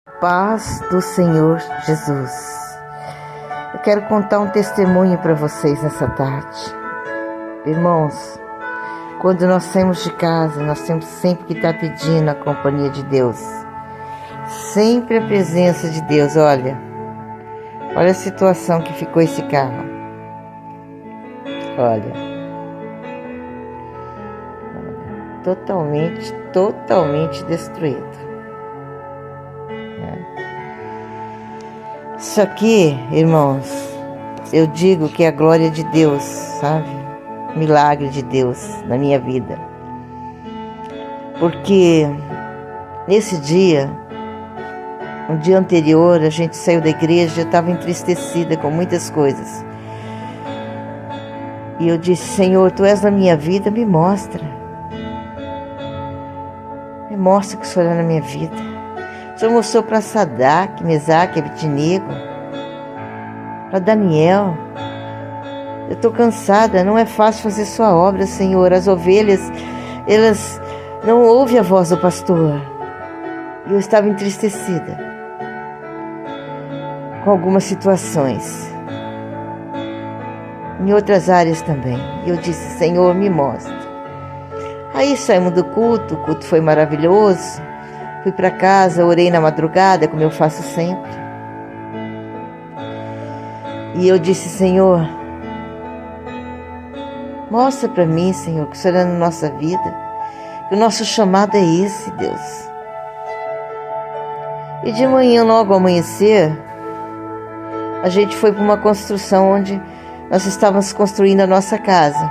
Paz do Senhor Jesus. Eu quero contar um testemunho para vocês nessa tarde. Irmãos, quando nós saímos de casa, nós temos sempre que estar pedindo a companhia de Deus. Sempre a presença de Deus. Olha a situação que ficou esse carro. Olha. Totalmente destruído. Isso aqui, irmãos, eu digo que é a glória de Deus, sabe? Milagre de Deus na minha vida. Porque nesse dia, no dia anterior, a gente saiu da igreja, eu estava entristecida com muitas coisas. E eu disse: Senhor, Tu és na minha vida, me mostra. Me mostra que o Senhor é na minha vida. O Senhor mostrou para Sadraque, Mesaque, Abednego, para Daniel. Eu estou cansada, não é fácil fazer sua obra, Senhor. As ovelhas, elas não ouvem a voz do pastor. E eu estava entristecida com algumas situações, em outras áreas também. E eu disse: Senhor, me mostra. Aí saímos do culto, o culto foi maravilhoso. Fui para casa, orei na madrugada, como eu faço sempre. E eu disse: Senhor, mostra para mim, Senhor, que o Senhor é na nossa vida, que o nosso chamado é esse, Deus. E de manhã, logo ao amanhecer, a gente foi para uma construção onde nós estávamos construindo a nossa casa.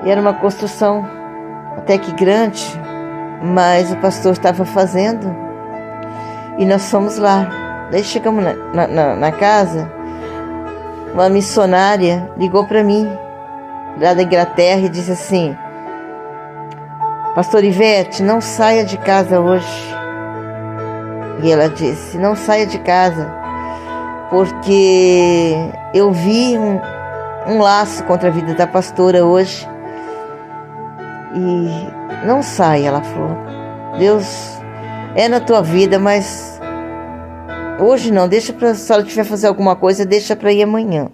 E era uma construção até que grande, mas o pastor estava fazendo e nós fomos lá. Daí chegamos na casa, uma missionária ligou para mim, lá da Inglaterra, e disse assim: Pastor Ivete, não saia de casa hoje. E ela disse: não saia de casa, porque eu vi um laço contra a vida da pastora hoje. E não sai, ela falou. Deus é na tua vida, mas hoje não, deixa para, se ela tiver fazer alguma coisa, deixa para ir amanhã.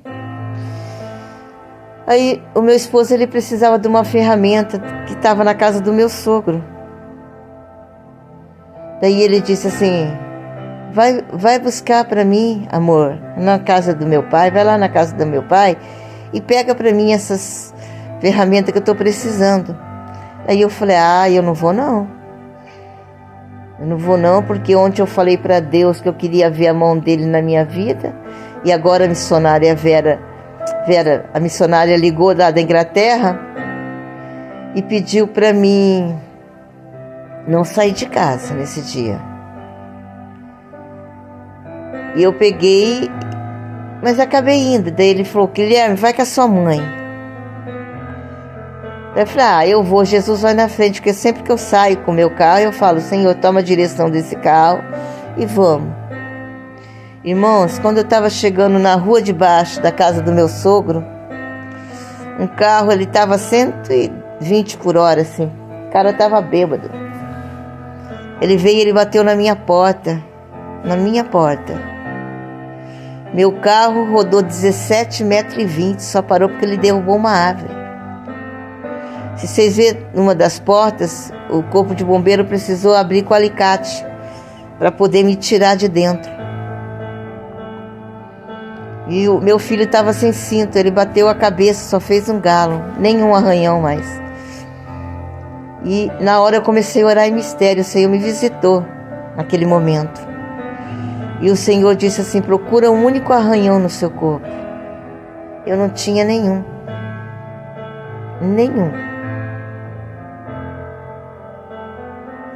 Aí o meu esposo, ele precisava de uma ferramenta que estava na casa do meu sogro. Daí ele disse assim: vai buscar para mim, amor, na casa do meu pai, vai lá na casa do meu pai e pega para mim essas ferramentas que eu estou precisando. Aí eu falei: eu não vou não. Eu não vou não, porque ontem eu falei para Deus que eu queria ver a mão dele na minha vida. E agora a missionária Vera, a missionária ligou lá da Inglaterra e pediu para mim não sair de casa nesse dia. E eu peguei, mas acabei indo. Daí ele falou: Guilherme, vai com a sua mãe. Eu falei: eu vou, Jesus vai na frente, porque sempre que eu saio com o meu carro, eu falo: Senhor, toma a direção desse carro e vamos. Irmãos, quando eu estava chegando na rua de baixo da casa do meu sogro, um carro, ele estava 120 por hora, assim. O cara estava bêbado. Ele veio e ele bateu na minha porta. Meu carro rodou 17,20 metros, só parou porque ele derrubou uma árvore. Se vocês verem numa das portas, o corpo de bombeiro precisou abrir com alicate para poder me tirar de dentro. E o meu filho estava sem cinto, ele bateu a cabeça, só fez um galo, nenhum arranhão mais. E na hora eu comecei a orar em mistério, o Senhor me visitou naquele momento. E o Senhor disse assim: procura um único arranhão no seu corpo. Eu não tinha nenhum.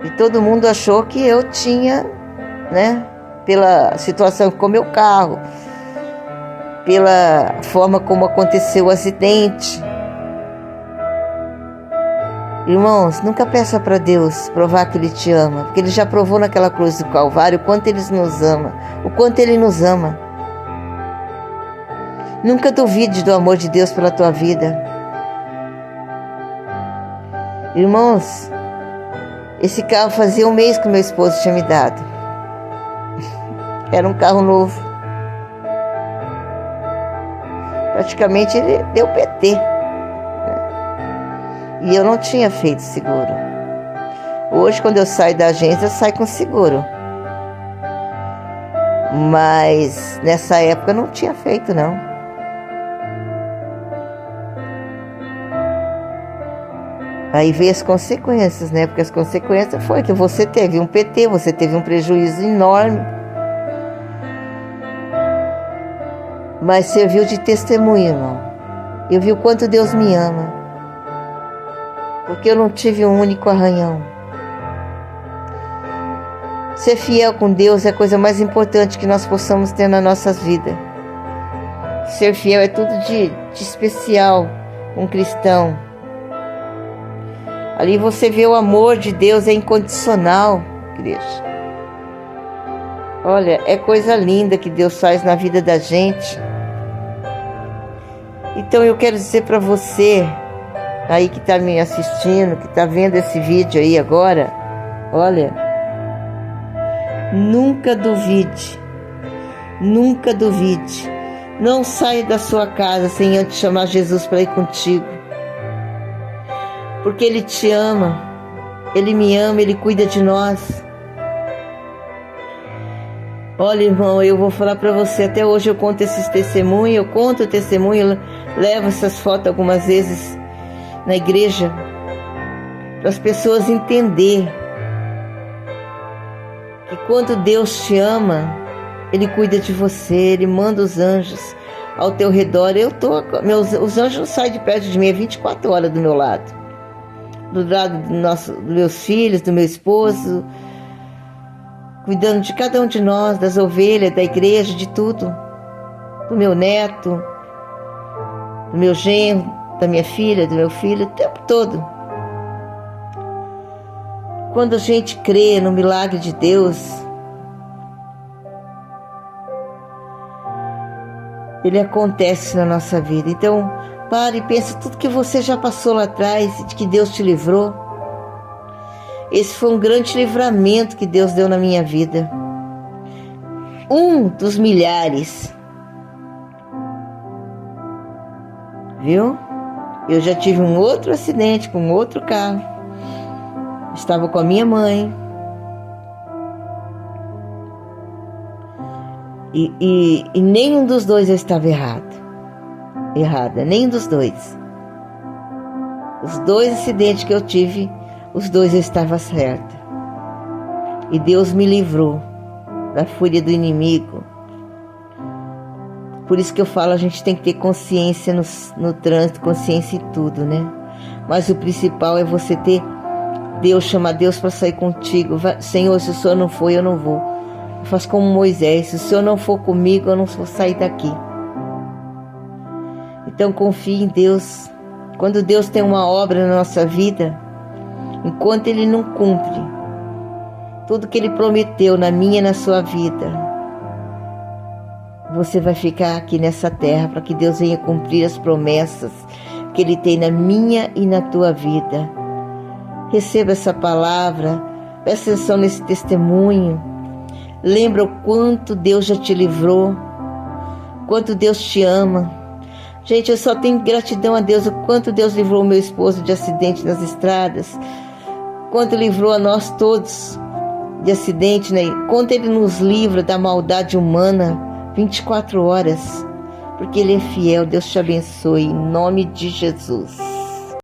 E todo mundo achou que eu tinha, pela situação com o meu carro, pela forma como aconteceu o acidente. Irmãos, nunca peça para Deus provar que Ele te ama, porque Ele já provou naquela cruz do Calvário o quanto Ele nos ama, o quanto Ele nos ama. Nunca duvide do amor de Deus pela tua vida. Irmãos, Esse carro fazia um mês que meu esposo tinha me dado. Era um carro novo. Praticamente ele deu PT. E eu não tinha feito seguro. Hoje, quando eu saio da agência, eu saio com seguro. Mas nessa época eu não tinha feito, não. Aí veio as consequências, né? Porque as consequências foi que você teve um PT, você teve um prejuízo enorme. Mas serviu de testemunho, irmão. Eu vi o quanto Deus me ama. Porque eu não tive um único arranhão. Ser fiel com Deus é a coisa mais importante que nós possamos ter nas nossas vidas. Ser fiel é tudo de especial, um cristão. Ali você vê o amor de Deus, é incondicional, igreja. Olha, é coisa linda que Deus faz na vida da gente. Então eu quero dizer para você, aí que está me assistindo, que está vendo esse vídeo aí agora, olha, nunca duvide, não saia da sua casa sem antes chamar Jesus para ir contigo, porque Ele te ama, Ele me ama, Ele cuida de nós. Olha, irmão, eu vou falar para você, até hoje eu conto esses testemunhos, eu conto o testemunho, levo essas fotos algumas vezes na igreja, para as pessoas entenderem que quando Deus te ama, Ele cuida de você, Ele manda os anjos ao teu redor. Os anjos não saem de perto de mim, é 24 horas do meu lado. Do lado dos meus filhos, do meu esposo, cuidando de cada um de nós, das ovelhas, da igreja, de tudo. Do meu neto, do meu genro, da minha filha, do meu filho, o tempo todo. Quando a gente crê no milagre de Deus, ele acontece na nossa vida. Então, pare e pense tudo que você já passou lá atrás e de que Deus te livrou. Esse foi um grande livramento que Deus deu na minha vida. Um dos milhares. Viu? Eu já tive um outro acidente com outro carro. Estava com a minha mãe. E nenhum dos dois eu estava errada, nenhum dos dois. Os dois acidentes que eu tive, os dois eu estava certa. E Deus me livrou da fúria do inimigo. Por isso que eu falo, a gente tem que ter consciência no trânsito, consciência em tudo, né? Mas o principal é você ter Deus, chamar Deus para sair contigo. Senhor, se o Senhor não for, eu não vou. Eu faço como Moisés, se o Senhor não for comigo, eu não vou sair daqui. Então confie em Deus. Quando Deus tem uma obra na nossa vida, enquanto Ele não cumpre tudo que Ele prometeu na minha e na sua vida, você vai ficar aqui nessa terra para que Deus venha cumprir as promessas que Ele tem na minha e na tua vida. Receba essa palavra, presta atenção nesse testemunho. Lembra o quanto Deus já te livrou, quanto Deus te ama. Gente, eu só tenho gratidão a Deus, o quanto Deus livrou o meu esposo de acidente nas estradas, quanto livrou a nós todos de acidente, né? Quanto Ele nos livra da maldade humana 24 horas, porque Ele é fiel. Deus te abençoe, em nome de Jesus.